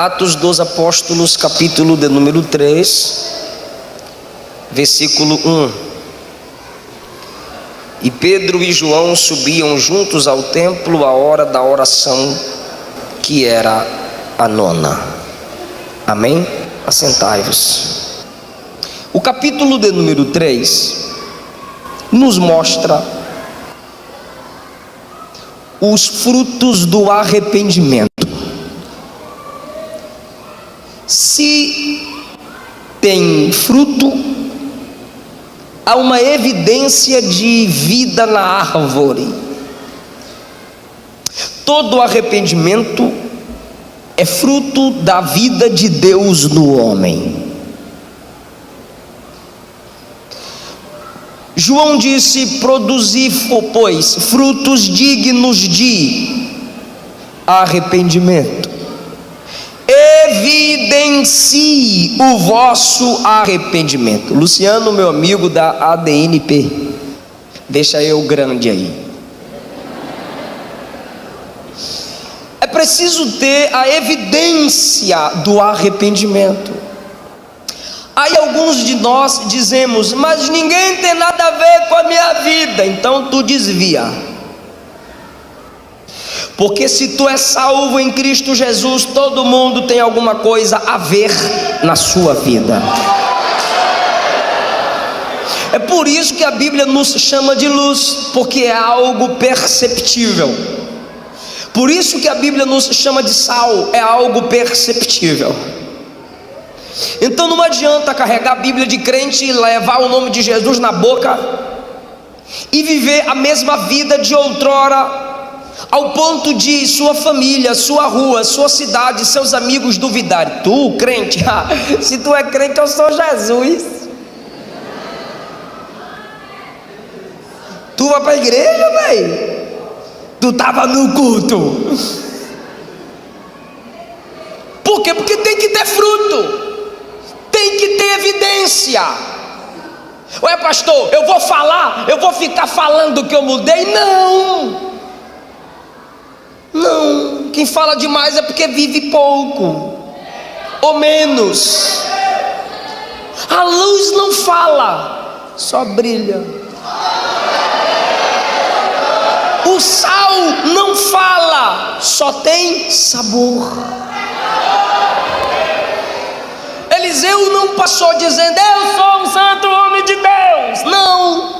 Atos dos Apóstolos, capítulo de número 3, versículo 1. E Pedro e João subiam juntos ao templo à hora da oração, que era a 9ª. Amém? Assentai-vos. O capítulo de número 3 nos mostra os frutos do arrependimento. Se tem fruto, há uma evidência de vida na árvore. Todo arrependimento é fruto da vida de Deus no homem. João disse: produzi, pois, frutos dignos de arrependimento. Evidencie o vosso arrependimento. Luciano, meu amigo da ADNP, deixa eu grande aí. É preciso ter a evidência do arrependimento. Aí alguns de nós dizemos: mas ninguém tem nada a ver com a minha vida, então tu desvia. Porque se tu é salvo em Cristo Jesus, todo mundo tem alguma coisa a ver na sua vida. É por isso que a Bíblia nos chama de luz, porque é algo perceptível. Por isso que a Bíblia nos chama de sal, é algo perceptível. Então não adianta carregar a Bíblia de crente e levar o nome de Jesus na boca e viver a mesma vida de outrora, ao ponto de sua família, sua rua, sua cidade, seus amigos duvidarem. Tu, crente, se tu é crente, eu sou Jesus. Tu vai para a igreja, velho? Tu estava no culto. Por quê? Porque tem que ter fruto, tem que ter evidência. Ué, pastor, eu vou falar, eu vou ficar falando que eu mudei? Não, quem fala demais é porque vive pouco ou menos. A luz não fala, só brilha. O sal não fala, só tem sabor. Eliseu não passou dizendo: eu sou um santo homem de Deus. Não.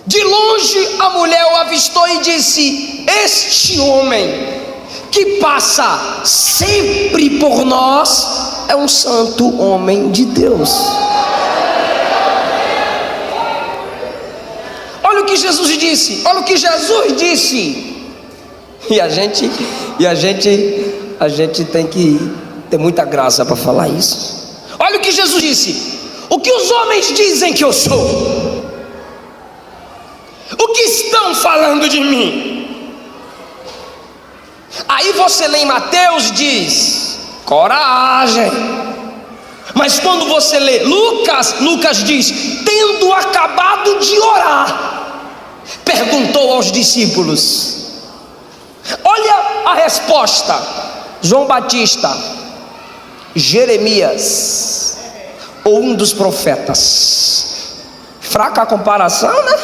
De longe a mulher o avistou e disse: este homem que passa sempre por nós é um santo homem de Deus. Olha o que Jesus disse, olha o que Jesus disse. E a gente tem que ter muita graça para falar isso. Olha o que Jesus disse: o que os homens dizem que eu sou? O que estão falando de mim? Aí você lê em Mateus, diz: coragem. Mas quando você lê Lucas diz: tendo acabado de orar, perguntou aos discípulos. Olha a resposta: João Batista, Jeremias ou um dos profetas. Fraca a comparação, né?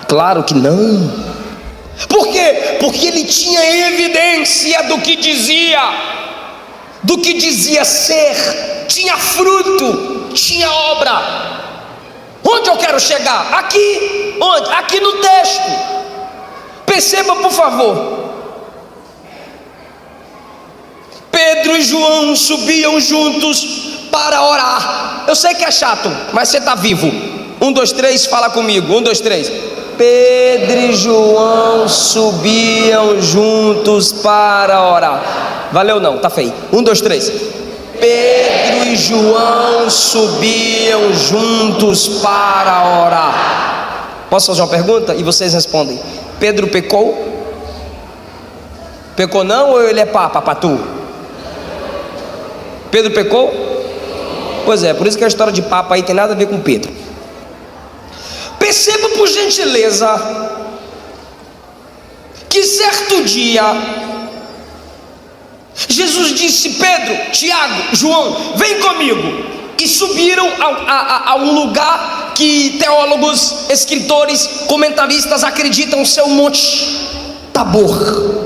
Claro que não. Por quê? Porque ele tinha evidência do que dizia ser, tinha fruto, tinha obra. Onde eu quero chegar? Aqui. Onde? Aqui no texto. Perceba, por favor. Pedro e João subiam juntos para orar. Eu sei que é chato, mas você está vivo. 1, 2, 3, fala comigo. 1, 2, 3. Pedro e João subiam juntos para orar. Valeu não, tá feio. 1, 2, 3. Pedro e João subiam juntos para orar. Posso fazer uma pergunta? E vocês respondem. Pedro pecou? Pecou não, ou ele é papa para tu? Pedro pecou? Pois é, por isso que a história de papa aí tem nada a ver com Pedro. Perceba, por gentileza, que certo dia Jesus disse: Pedro, Tiago, João, vem comigo. E subiram a um lugar que teólogos, escritores, comentaristas acreditam ser o Monte Tabor.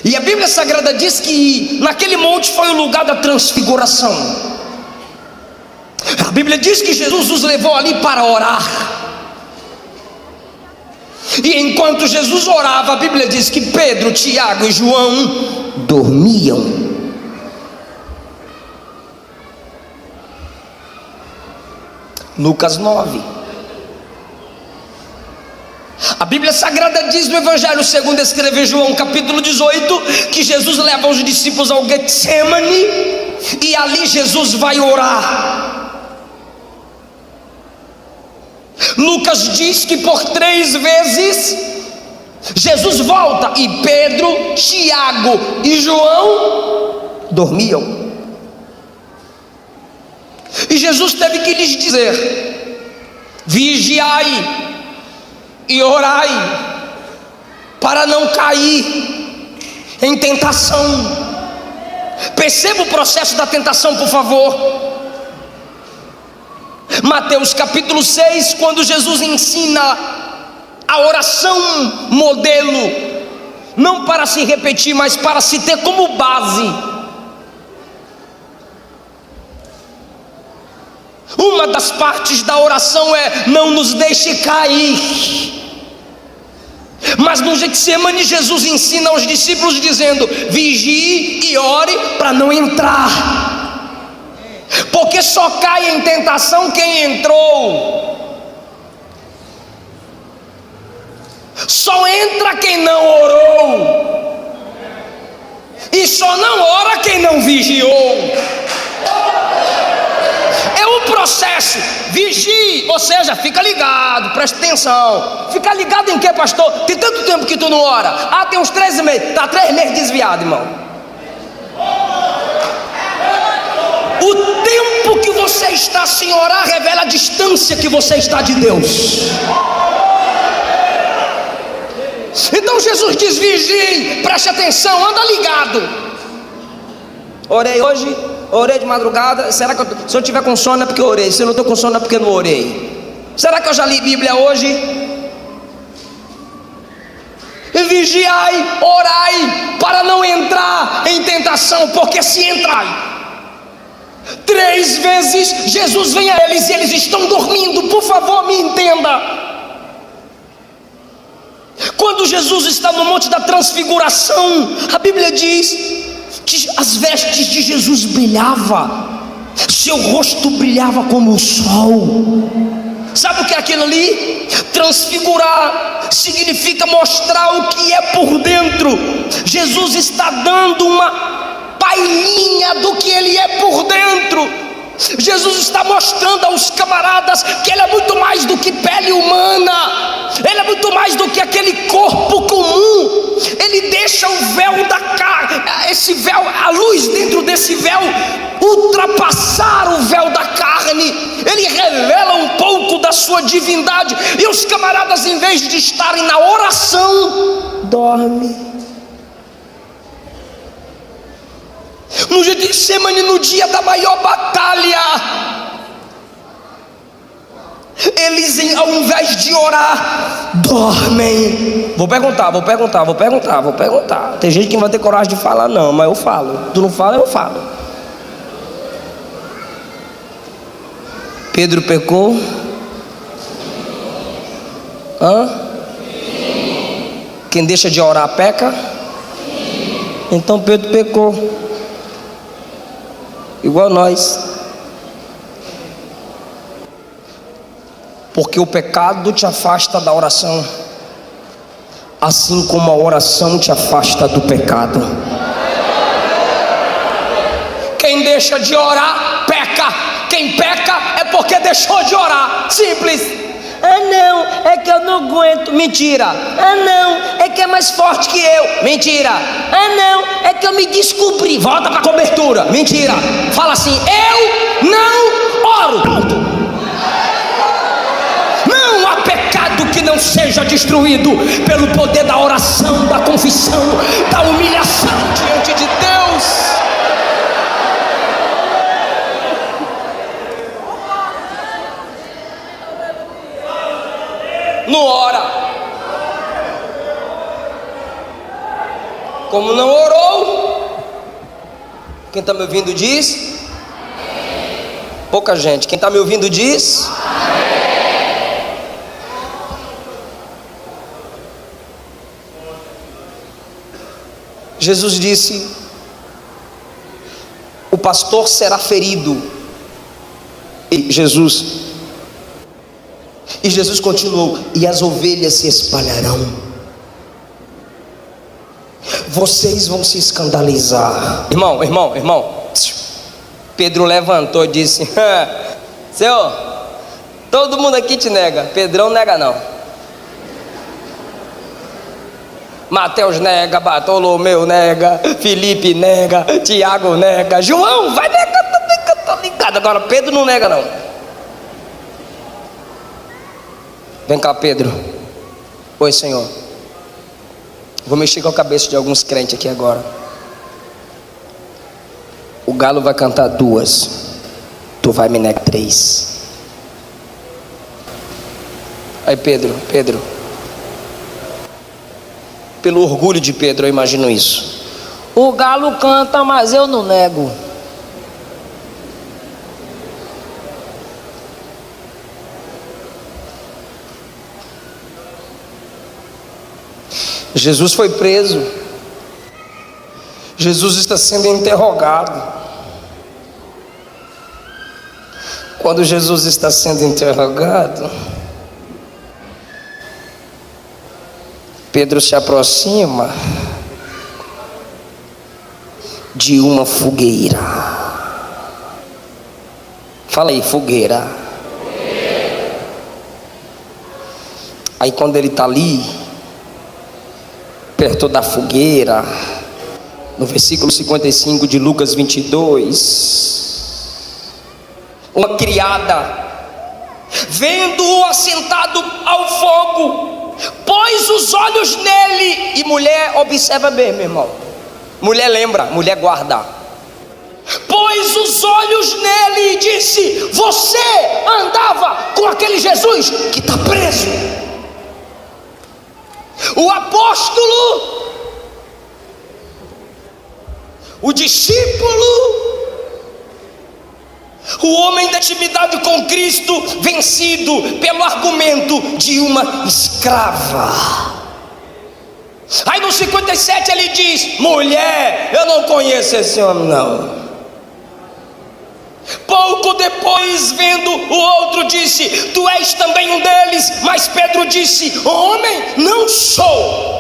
E a Bíblia Sagrada diz que naquele monte foi o lugar da transfiguração. A Bíblia diz que Jesus os levou ali para orar. E enquanto Jesus orava, a Bíblia diz que Pedro, Tiago e João dormiam. Lucas 9. A Bíblia Sagrada diz no Evangelho segundo escreveu João, capítulo 18, que Jesus leva os discípulos ao Getsemane e ali Jesus vai orar. Lucas diz que por 3 vezes Jesus volta e Pedro, Tiago e João dormiam. E Jesus teve que lhes dizer: vigiai e orai, para não cair em tentação. Perceba o processo da tentação, por favor. Mateus capítulo 6, quando Jesus ensina a oração modelo, não para se repetir, mas para se ter como base. Uma das partes da oração é: não nos deixe cair. Mas no Getsemane Jesus ensina aos discípulos dizendo: vigie e ore para não entrar, porque só cai em tentação quem entrou. Só entra quem não orou, e só não ora quem não vigiou. É um processo. Vigie, ou seja, fica ligado, presta atenção. Fica ligado em quê, pastor? Tem tanto tempo que tu não ora. Ah, tem uns 3 meses. Está 3 meses desviado, irmão. O tempo que você está sem orar revela a distância que você está de Deus. Então Jesus diz: vigie, preste atenção, anda ligado. Orei hoje, orei de madrugada. Será que se eu tiver com sono é porque eu orei? Se eu não estou com sono é porque eu não orei? Será que eu já li Bíblia hoje? Vigiai, orai, para não entrar em tentação, porque se entrar 3 vezes, Jesus vem a eles e eles estão dormindo. Por favor, me entenda. Quando Jesus está no Monte da Transfiguração, a Bíblia diz que as vestes de Jesus brilhavam, seu rosto brilhava como o sol. Sabe o que é aquilo ali? Transfigurar significa mostrar o que é por dentro. Jesus está dando uma palhinha do que ele é por dentro. Jesus está mostrando aos camaradas que ele é muito mais do que pele humana, ele é muito mais do que aquele corpo comum. Ele deixa o véu da carne, esse véu, a luz dentro desse véu ultrapassar o véu da carne. Ele revela um pouco da sua divindade. E os camaradas, em vez de estarem na oração, dormem. No Getsemane, no dia da maior batalha, eles, ao invés de orar, dormem. Vou perguntar. Tem gente que não vai ter coragem de falar, não, mas eu falo. Tu não fala, eu falo. Pedro pecou? Quem deixa de orar peca? Então Pedro pecou, igual nós. Porque o pecado te afasta da oração, assim como a oração te afasta do pecado. Quem deixa de orar peca. Quem peca é porque deixou de orar. Simples. Ah não, é que eu não aguento. Mentira. Ah não, é que é mais forte que eu. Mentira. Ah não, é que eu me descobri. Volta para a cobertura. Mentira. Fala assim: eu não oro. Pronto. Não há pecado que não seja destruído pelo poder da oração, da confissão, da humilhação diante de Deus. Como não orou? Quem está me ouvindo diz? Pouca gente. Quem está me ouvindo diz? Jesus disse: o pastor será ferido. E Jesus continuou: e as ovelhas se espalharão. Vocês vão se escandalizar. Irmão. Pedro levantou e disse: Senhor, todo mundo aqui te nega. Pedrão não nega não. Mateus nega, Bartolomeu nega, Felipe nega, Tiago nega, João vai negar, tô ligado. Agora Pedro não nega não. Vem cá, Pedro. Oi, Senhor. Vou mexer com a cabeça de alguns crentes aqui agora. O galo vai cantar 2, tu vai me negar 3. Aí Pedro, pelo orgulho de Pedro, eu imagino isso. O galo canta, mas eu não nego. Jesus foi preso. Jesus está sendo interrogado. Quando Jesus está sendo interrogado, Pedro se aproxima de uma fogueira. Fala aí, fogueira. Aí quando ele está ali, perto da fogueira, no versículo 55 de Lucas 22, uma criada, vendo-o assentado ao fogo, pôs os olhos nele. E mulher, observa bem, meu irmão, mulher lembra, mulher guarda. Pôs os olhos nele e disse: você andava com aquele Jesus que está preso. O apóstolo, o discípulo, o homem da intimidade com Cristo, vencido pelo argumento de uma escrava. Aí no 57 ele diz: mulher, eu não conheço esse homem não. Pouco depois, vendo o outro, disse: tu és também um deles. Mas Pedro disse: homem, não sou.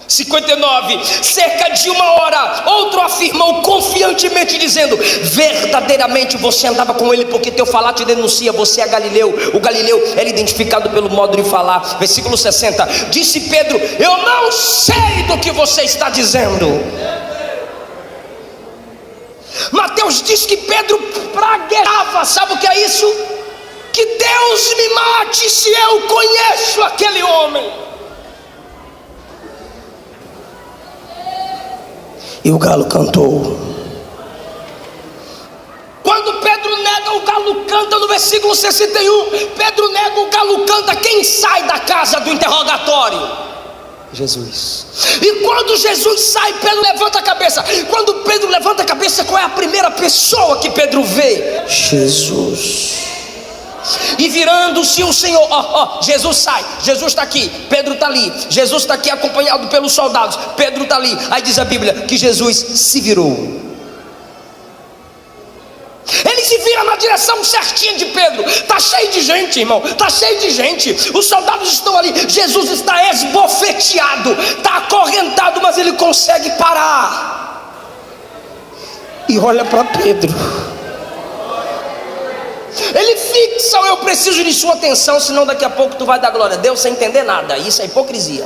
59, cerca de 1 hora, outro afirmou confiantemente, dizendo: verdadeiramente você andava com ele, porque teu falar te denuncia, você é Galileu. O Galileu era identificado pelo modo de falar. Versículo 60, disse Pedro: eu não sei do que você está dizendo. Mateus diz que Pedro praguejava. Sabe o que é isso? Que Deus me mate se eu conheço aquele homem. E o galo cantou. Quando Pedro nega, o galo canta. No versículo 61, Pedro nega, o galo canta. Quem sai da casa do interrogatório? Jesus. E quando Jesus sai, Pedro levanta a cabeça. Quando Pedro levanta a cabeça, qual é a primeira pessoa que Pedro vê? Jesus. E virando-se o Senhor, Jesus sai, Jesus está aqui, Pedro está ali, Jesus está aqui acompanhado pelos soldados, Pedro está ali. Aí diz a Bíblia que Jesus se virou. Ele se vira na direção certinha de Pedro. Está cheio de gente, irmão, está cheio de gente. Os soldados estão ali, Jesus está esbofeteado, está acorrentado, mas ele consegue parar. E olha para Pedro. Ele fixa: eu preciso de sua atenção, senão daqui a pouco tu vai dar glória a Deus sem entender nada. Isso é hipocrisia.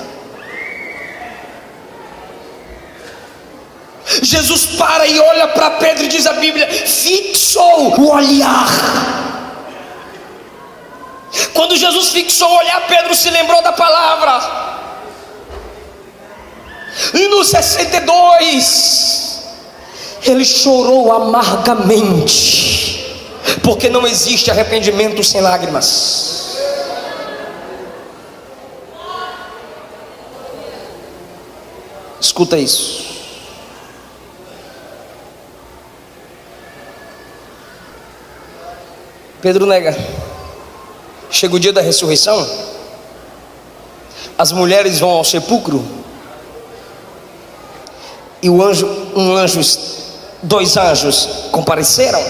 Jesus para e olha para Pedro, e diz a Bíblia, fixou o olhar. Quando Jesus fixou o olhar, Pedro se lembrou da palavra. E no 62 ele chorou amargamente, porque não existe arrependimento sem lágrimas. Escuta isso. Pedro nega. Chega o dia da ressurreição, as mulheres vão ao sepulcro, e dois anjos compareceram,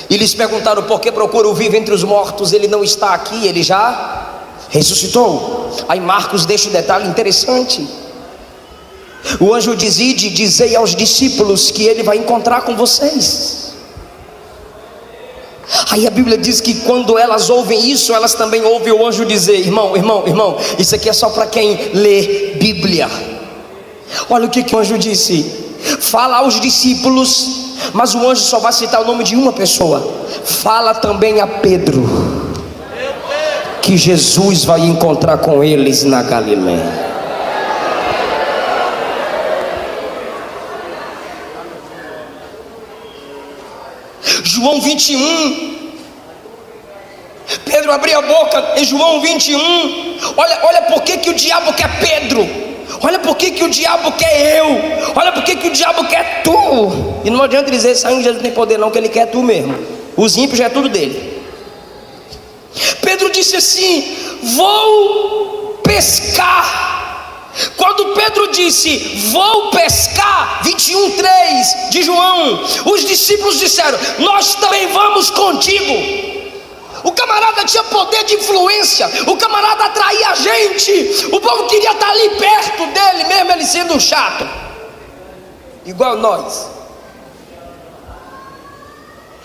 e lhes perguntaram por que procura o vivo entre os mortos. Ele não está aqui, ele já ressuscitou. Aí Marcos deixa um detalhe interessante. O anjo diz: ide, dizei aos discípulos que ele vai encontrar com vocês. Aí a Bíblia diz que quando elas ouvem isso, elas também ouvem o anjo dizer: irmão, isso aqui é só para quem lê Bíblia. Olha o que o anjo disse: fala aos discípulos, mas o anjo só vai citar o nome de uma pessoa. Fala também a Pedro que Jesus vai encontrar com eles na Galileia. João 21, Pedro abriu a boca em João 21. Olha por que o diabo quer Pedro. Olha por que o diabo quer eu. Olha por que o diabo quer tu. E não adianta dizer: esse anjo não tem poder não, que ele quer tu mesmo. Os ímpios já é tudo dele. Pedro disse assim: vou pescar. Quando Pedro disse vou pescar, 21:3 de João, os discípulos disseram: nós também vamos contigo. O camarada tinha poder de influência, o camarada atraía a gente, o povo queria estar ali perto dele, mesmo ele sendo chato, igual nós.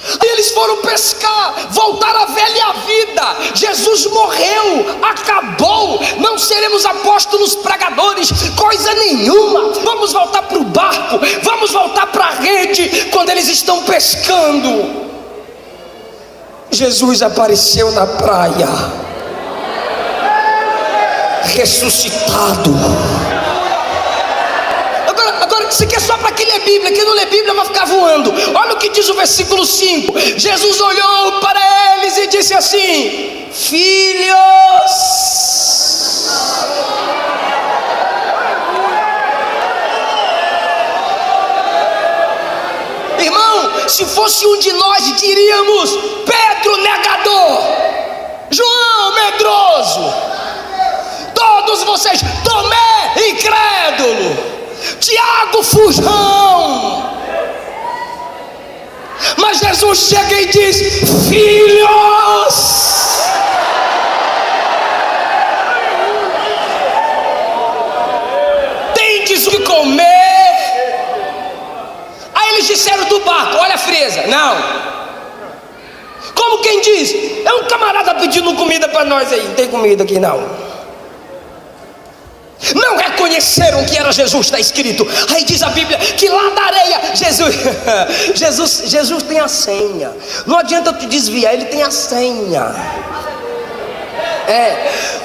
E eles foram pescar, voltaram à velha vida. Jesus morreu, acabou, não seremos apóstolos pregadores, coisa nenhuma. Vamos voltar para o barco, vamos voltar para a rede. Quando eles estão pescando, Jesus apareceu na praia, ressuscitado. Agora, isso aqui é só para quem lê Bíblia. Quem não lê Bíblia vai ficar voando. Olha o que diz o versículo 5. Jesus olhou para eles e disse assim: filhos, irmão, se fosse um de nós diríamos: Pedro negador, João medroso, todos vocês, Tomé incrédulo, Tiago fujão. Mas Jesus chega e diz: filhos, tendes o que comer. Aí eles disseram do barco: olha a fresa. Não. Como quem diz: é um camarada pedindo comida para nós aí. Não tem comida aqui não. Não reconheceram que era Jesus, está escrito. Aí diz a Bíblia que lá da areia, Jesus tem a senha. Não adianta tu desviar, ele tem a senha.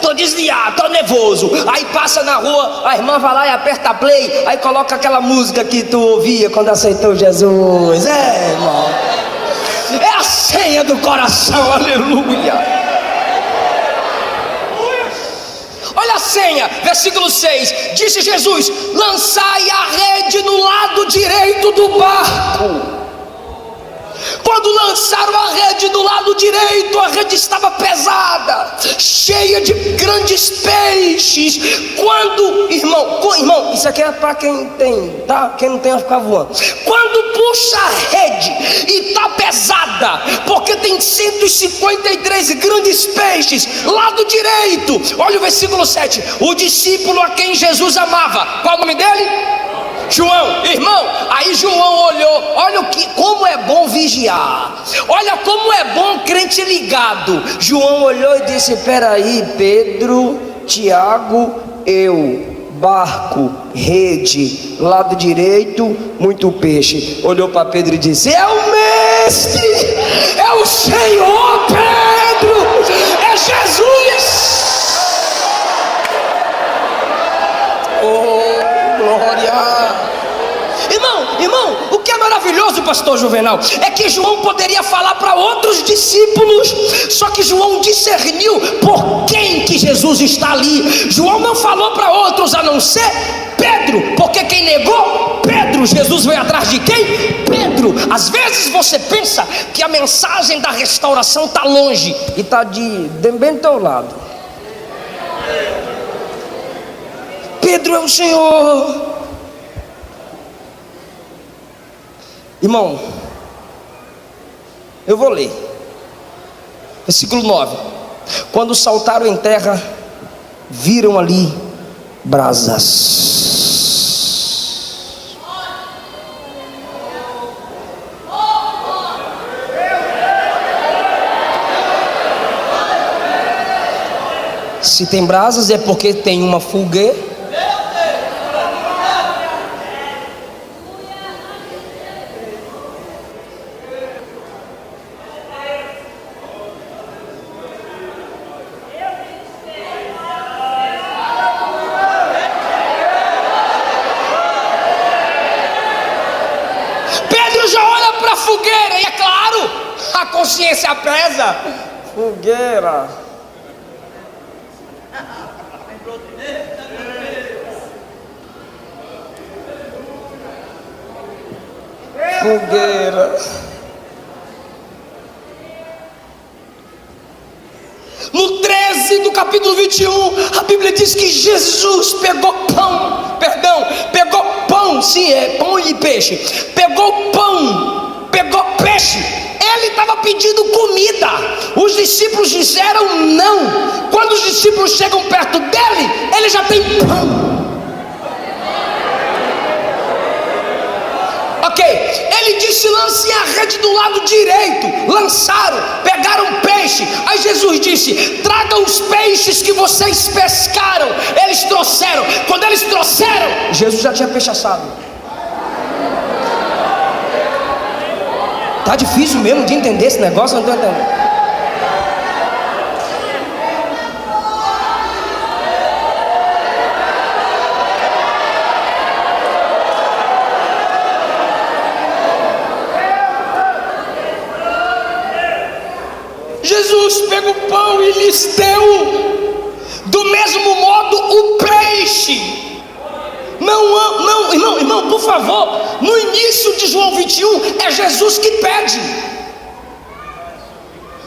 Tô desviado, tô nervoso. Aí passa na rua, a irmã vai lá e aperta play, aí coloca aquela música que tu ouvia quando aceitou Jesus. Irmão, é a senha do coração, aleluia. Olha a senha, versículo 6. Disse Jesus: lançai a rede no lado direito do barco. Quando lançaram a rede do lado direito, a rede estava pesada, cheia de grandes peixes. Quando, irmão, isso aqui é para quem tem, tá? Quem não tem vai ficar voando. Quando puxa a rede e está pesada, porque tem 153 grandes peixes, lado direito. Olha o versículo 7. O discípulo a quem Jesus amava, qual o nome dele? João, irmão. Aí João olhou, olha como é bom vigiar, olha como é bom crente ligado. João olhou e disse: peraí, Pedro, Tiago, eu, barco, rede, lado direito, muito peixe. Olhou para Pedro e disse: é o mestre, é o Senhor, Pedro, é Jesus. Oh, glória. Irmão, o que é maravilhoso, pastor Juvenal, é que João poderia falar para outros discípulos, só que João discerniu por quem que Jesus está ali. João não falou para outros a não ser Pedro, porque quem negou? Pedro. Jesus veio atrás de quem? Pedro. Às vezes você pensa que a mensagem da restauração está longe e está bem do teu lado. Pedro é o Senhor. Irmão, eu vou ler versículo 9. Quando saltaram em terra, viram ali brasas. Se tem brasas é porque tem uma fogueira. Pedro já olha para a fogueira e é claro, a consciência pesa. Fogueira. Fogueira. No 13 do capítulo 21, a Bíblia diz que Jesus pegou pão, sim, é pão e peixe. Pegou pão, pegou peixe. Ele estava pedindo comida. Os discípulos disseram não. Quando os discípulos chegam perto dele, ele já tem pão. Ok, ele disse: lancem a rede do lado direito. Lançaram, pegaram peixe. Aí Jesus disse: tragam os peixes que vocês pescaram. Eles trouxeram. Quando eles trouxeram, Jesus já tinha peixe assado. Tá difícil mesmo de entender esse negócio, eu não estou entendendo. Jesus pega o pão e lhes deu. Do mesmo modo o peixe. Não, irmão, por favor. No início de João 21 é Jesus que pede,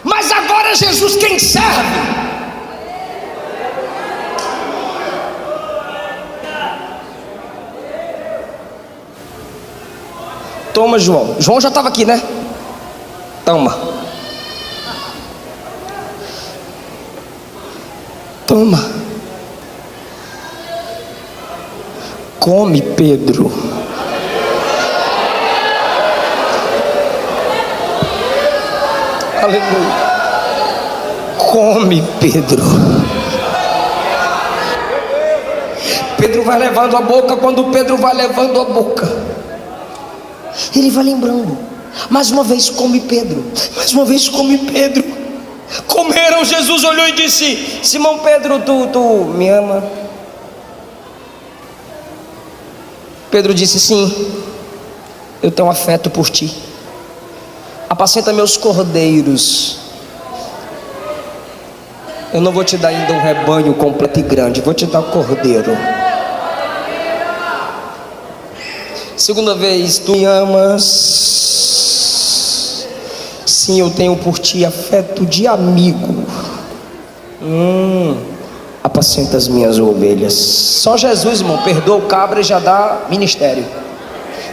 mas agora é Jesus quem serve. Toma, João. João já estava aqui, né? Toma. Come, Pedro. Aleluia. Come, Pedro. Pedro vai levando a boca. Quando Pedro vai levando a boca, ele vai lembrando. Mais uma vez come Pedro. Mais uma vez come Pedro. Comeram. Jesus olhou e disse: Simão Pedro, tu me ama? Pedro disse: sim, eu tenho afeto por ti. Apacenta meus cordeiros. Eu não vou te dar ainda um rebanho completo e grande, vou te dar um cordeiro. Segunda vez: tu me amas? Sim, eu tenho por ti afeto de amigo. Apacenta as minhas ovelhas. Só Jesus, irmão, perdoa o cabra e já dá ministério,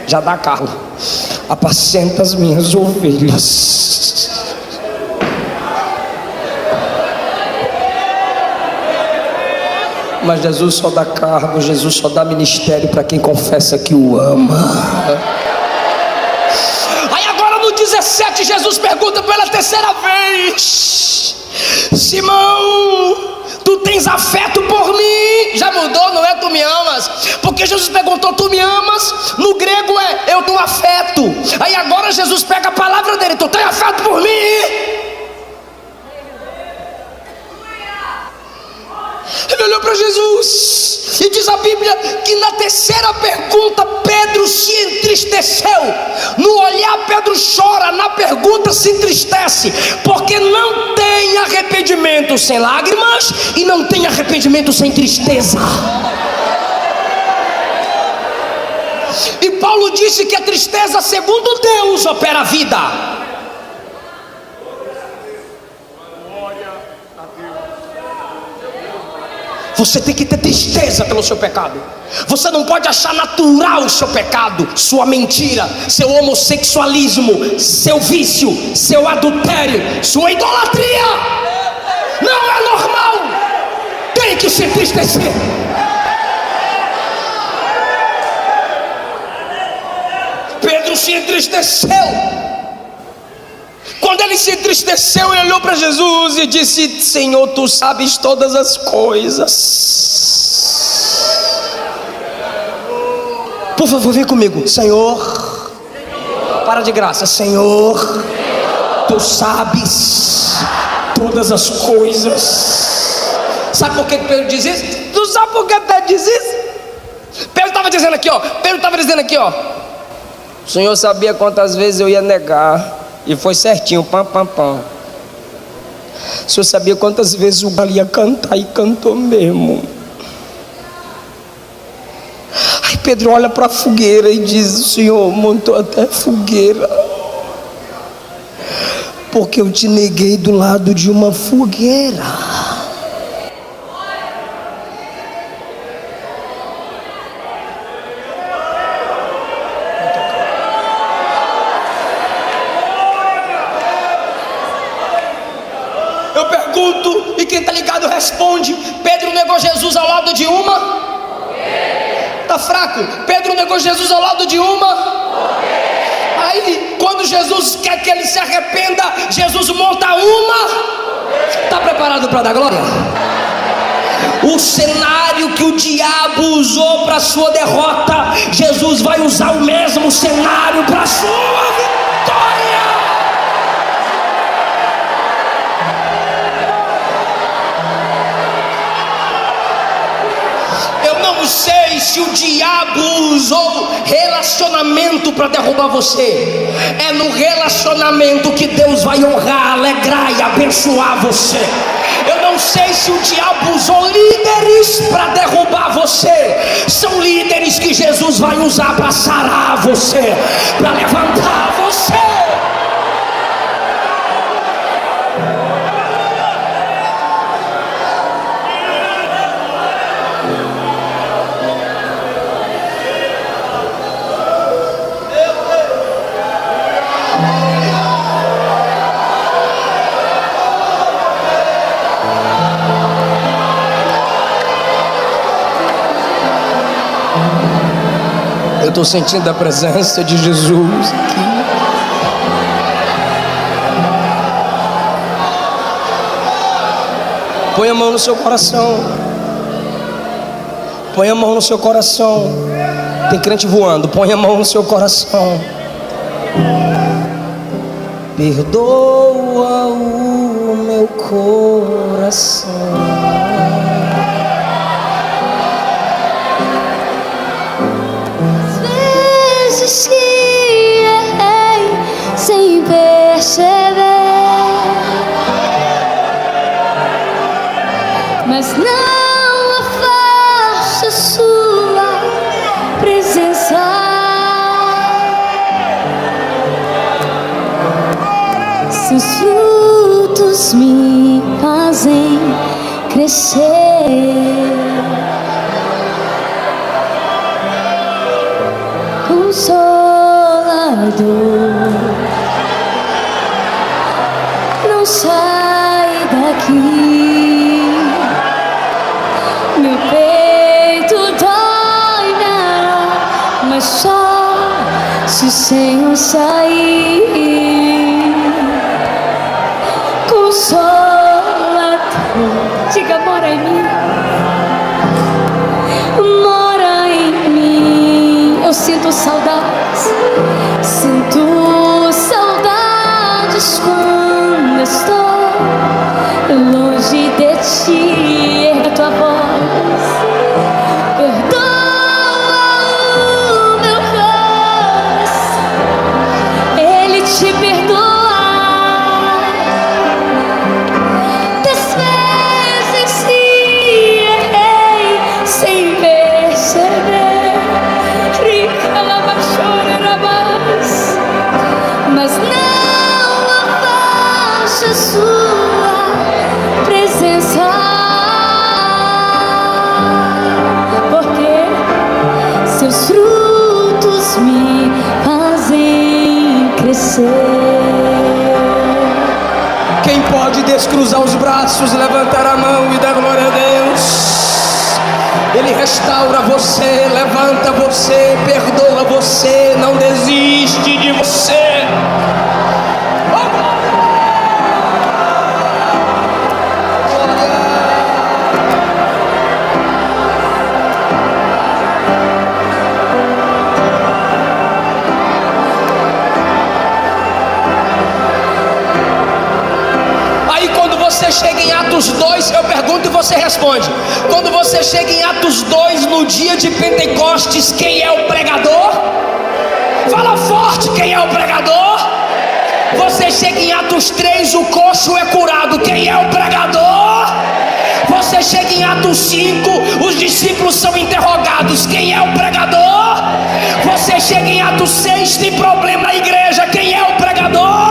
já dá carro. Apacenta as minhas ovelhas. Mas Jesus só dá cargo, Jesus só dá ministério para quem confessa que o ama. Aí agora no 17 Jesus pergunta pela terceira vez: Simão, tu tens afeto por mim? Já mudou, não é tu me amas? Porque Jesus perguntou: tu me amas? No grego é eu dou afeto. Aí agora Jesus pega a palavra dele: tu tens afeto por mim? Ele olhou para Jesus e diz a Bíblia que na terceira pergunta Pedro se entristeceu. No olhar chora, na pergunta se entristece, porque não tem arrependimento sem lágrimas e não tem arrependimento sem tristeza. E Paulo disse que a tristeza, segundo Deus, opera a vida. Você tem que ter tristeza pelo seu pecado. Você não pode achar natural o seu pecado, sua mentira, seu homossexualismo, seu vício, seu adultério, sua idolatria. Não é normal. Tem que se entristecer. Pedro se entristeceu. Quando ele se entristeceu, ele olhou para Jesus e disse: Senhor, tu sabes todas as coisas. Por favor, vem comigo. Senhor, para de graça. Senhor, tu sabes todas as coisas. Sabe por que Pedro diz isso? Tu sabe por que Pedro diz isso? Pedro estava dizendo aqui, ó. O Senhor sabia quantas vezes eu ia negar. E foi certinho, pam, pam, pam. O Senhor sabia quantas vezes o galo ia cantar, e cantou mesmo. Aí Pedro olha para a fogueira e diz: o Senhor montou até fogueira, porque eu te neguei do lado de uma fogueira. Eu pergunto, e quem está ligado responde: Pedro negou Jesus ao lado de uma? Está fraco? Pedro negou Jesus ao lado de uma? Aí, quando Jesus quer que ele se arrependa, Jesus monta uma? Está preparado para dar glória? O cenário que o diabo usou para a sua derrota, Jesus vai usar o mesmo cenário para a sua vitória. Não sei se o diabo usou relacionamento para derrubar você. É no relacionamento que Deus vai honrar, alegrar e abençoar você. Eu não sei se o diabo usou líderes para derrubar você. São líderes que Jesus vai usar para sarar você, para levantar você. Eu estou sentindo a presença de Jesus aqui. Põe a mão no seu coração. Põe a mão no seu coração. Tem crente voando. Põe a mão no seu coração. Perdoa o meu coração. Que errei sem perceber, mas não afaste a sua presença. Seus frutos me fazem crescer. Consolador, não sai daqui. Meu peito dói, não, mas só se o Senhor sair. Consolador, diga: mora em mim. Mora em mim. Eu sinto saudades, sinto saudades quando estou longe de ti. Erga tua voz. Perdoa o meu coração. Ele te te perdoar. Das vezes se errei sem perceber, mas não afaste sua presença, porque seus frutos me fazem crescer. Quem pode descruzar os braços, levantar a mão e dar glória a Deus? Ele restaura você, levanta você, perdoa você, não desiste de você. Você chega em Atos 2, eu pergunto e você responde. Quando você chega em Atos 2, no dia de Pentecostes, quem é o pregador? Fala forte, quem é o pregador? Você chega em Atos 3, o coxo é curado, quem é o pregador? Você chega em Atos 5, os discípulos são interrogados, quem é o pregador? Você chega em Atos 6, tem problema na igreja, quem é o pregador?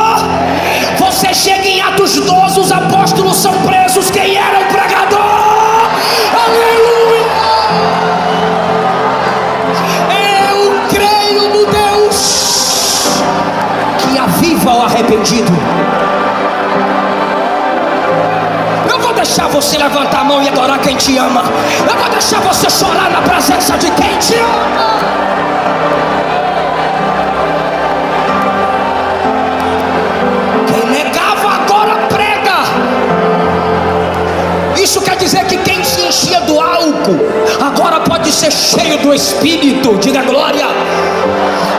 Você chega em Atos 12, os apóstolos são presos, quem era o pregador? Aleluia! Eu creio no Deus que aviva o arrependido. Eu vou deixar você levantar a mão e adorar quem te ama. Eu vou deixar você chorar na presença de quem te ama. Isso quer dizer que quem se enchia do álcool agora pode ser cheio do Espírito. Diga glória.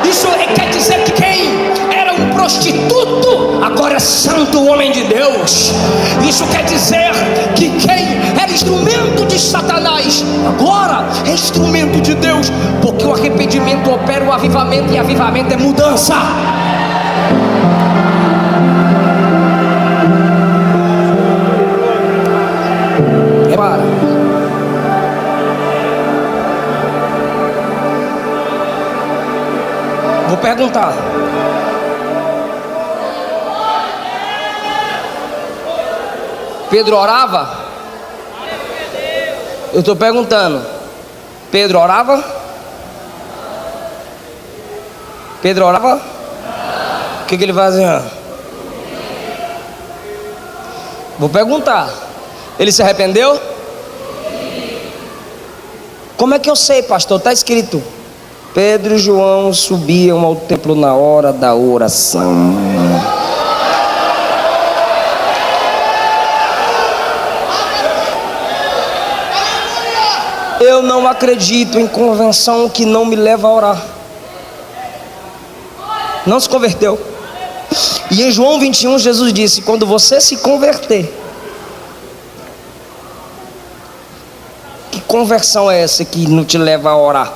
Isso quer dizer que quem era um prostituto agora é santo homem de Deus. Isso quer dizer que quem era instrumento de Satanás agora é instrumento de Deus, porque o arrependimento opera o avivamento, e avivamento é mudança. Vou perguntar. Pedro orava? Eu estou perguntando. Pedro orava? Pedro orava? O que ele fazia? Vou perguntar. Ele se arrependeu? Como é que eu sei, pastor? Está escrito: Pedro e João subiam ao templo na hora da oração. Eu não acredito em convenção que não me leva a orar. Não se converteu. E em João 21 Jesus disse: quando você se converter, que conversão é essa que não te leva a orar?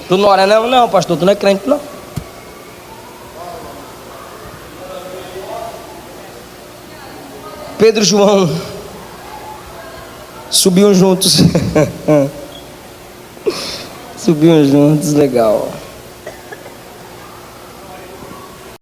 Tu não ora não? Não, pastor, tu não é crente não. Pedro e João subiam juntos. Subiam juntos, legal.